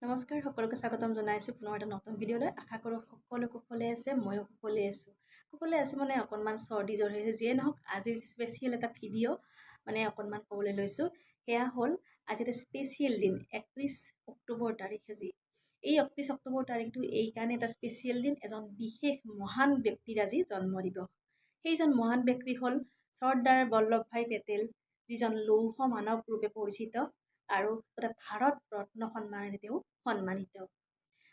নমস্কাৰ, সকলোকে স্বাগতম জনাইছোঁ পুনৰ এটা নতুন ভিডিঅ'লৈ। আশা কৰোঁ সকলো কুশলে আছে, ময়ো কুশলে আছোঁ। কুশলে আছোঁ মানে অকণমান চৰ্দি জ্বৰ হৈছে, যিয়ে নহওক আজি স্পেচিয়েল এটা ভিডিঅ' মানে অকণমান ক'বলৈ লৈছোঁ। সেয়া হ'ল আজি এটা স্পেচিয়েল দিন, 31 অক্টোবৰ তাৰিখ আজি। এই 31 অক্টোবৰ তাৰিখটো এই কাৰণে এটা স্পেচিয়েল দিন, এজন বিশেষ মহান ব্যক্তিৰ আজি জন্ম দিৱস। সেইজন মহান ব্যক্তি হ'ল চৰ্দাৰ বল্লভভাই পেটেল, যিজন লৌহ মানৱ ৰূপে পৰিচিত আৰু ভাৰত ৰত্ন সন্মানেৰে তেওঁ সন্মানিত।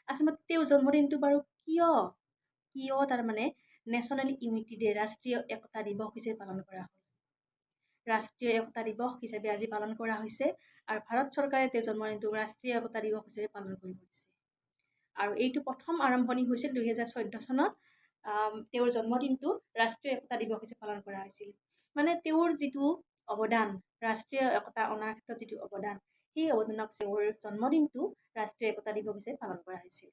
আচলতে তেওঁৰ জন্মদিনটো বাৰু কিয় তাৰমানে নেশ্যনেল ইউনিটি ডে, ৰাষ্ট্ৰীয় একতা দিৱস হিচাপে পালন কৰা হ'ল। ৰাষ্ট্ৰীয় একতা দিৱস হিচাপে আজি পালন কৰা হৈছে আৰু ভাৰত চৰকাৰে তেওঁৰ জন্মদিনটো ৰাষ্ট্ৰীয় একতা দিৱস হিচাপে পালন কৰি আহিছে। আৰু এইটো প্ৰথম আৰম্ভণি হৈছিল 2014 চনত। তেওঁৰ জন্মদিনটো ৰাষ্ট্ৰীয় একতা দিৱস হিচাপে পালন কৰা হৈছিল। মানে তেওঁৰ যিটো অৱদান, ৰাষ্ট্ৰীয় একতা অনাৰ ক্ষেত্ৰত যিটো অৱদান, সেই অৱদানক তেওঁৰ জন্মদিনটো ৰাষ্ট্ৰীয় একতা দিৱস হিচাপে পালন কৰা হৈছিল।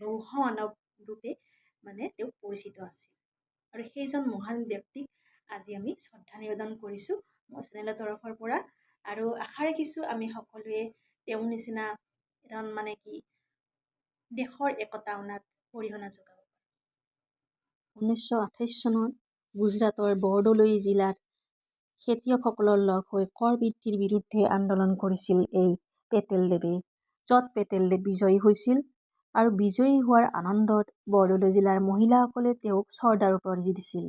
লৌহ মানৱ ৰূপে মানে তেওঁ পৰিচিত আছিল। আৰু সেইজন মহান ব্যক্তিক আজি আমি শ্ৰদ্ধা নিবেদন কৰিছোঁ মোৰ চেনেলৰ তৰফৰ পৰা। আৰু আশা ৰাখিছোঁ আমি সকলোৱে তেওঁৰ নিচিনা এজন মানে দেশৰ একতা অনাত অৰিহণা যোগাব। 1928 চনত গুজৰাটৰ বৰদলৈ জিলাত খেতিয়কসকলৰ লগ হৈ কৰ বৃদ্ধিৰ বিৰুদ্ধে আন্দোলন কৰিছিল এই পেটেলদেৱে, য'ত পেটেলদেৱ বিজয়ী হৈছিল। আৰু বিজয়ী হোৱাৰ আনন্দত বৰদলৈ জিলাৰ মহিলাসকলে তেওঁক চৰ্দাৰ উপাধি দিছিল।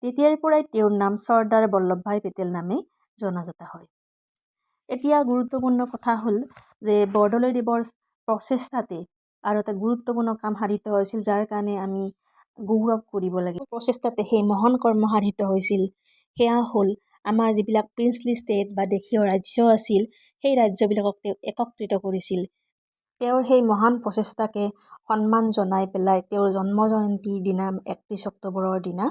তেতিয়াৰ পৰাই তেওঁৰ নাম চৰ্দাৰ বল্লভভাই পেটেল নামে জনাজাত হয়। এতিয়া গুৰুত্বপূৰ্ণ কথা হ'ল যে বৰদলৈদেৱৰ প্ৰচেষ্টাতে আৰু এটা গুৰুত্বপূৰ্ণ কাম সাধিত হৈছিল, যাৰ কাৰণে আমি গৌৰৱ কৰিব লাগে। প্ৰচেষ্টাতে সেই মহান কৰ্ম সাধিত হৈছিল, সেয়া হ'ল আমাৰ যিবিলাক প্ৰিন্সলি ষ্টেট বা দেশীয় ৰাজ্য আছিল, সেই ৰাজ্যবিলাকক তেওঁ একত্ৰিত কৰিছিল। তেওঁৰ সেই মহান প্ৰচেষ্টাকে সন্মান জনাই পেলাই তেওঁৰ জন্ম জয়ন্তীৰ দিনা 31 অক্টোবৰৰ দিনা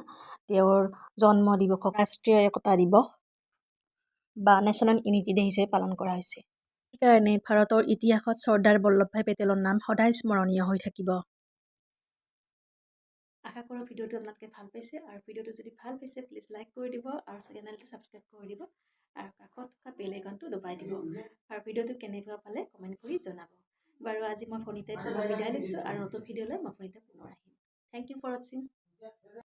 তেওঁৰ জন্ম দিৱসক ৰাষ্ট্ৰীয় একতা দিৱস বা নেশ্যনেল ইউনিটি ডে হিচাপে পালন কৰা হৈছে। সেইকাৰণে ভাৰতৰ ইতিহাসত চৰ্দাৰ বল্লভভাই পেটেলৰ নাম সদায় স্মৰণীয় হৈ থাকিব। আশা কৰোঁ ভিডিঅ'টো আপোনালোকে ভাল পাইছে, আৰু ভিডিঅ'টো যদি ভাল পাইছে প্লিজ লাইক কৰি দিব আৰু চেনেলটো ছাবস্ক্ৰাইব কৰি দিব আৰু কাষত থকা বেল আইকনটো দবাই দিব। আৰু ভিডিঅ'টো কেনেকুৱা পালে কমেণ্ট কৰি জনাব। বাৰু আজি মই ফোনিতে পুনৰ বিদায় লৈছোঁ আৰু নতুন ভিডিঅ'লৈ মই ফোনিতে পুনৰ আহিম। থেংক ইউ ফৰ ৱাচিং।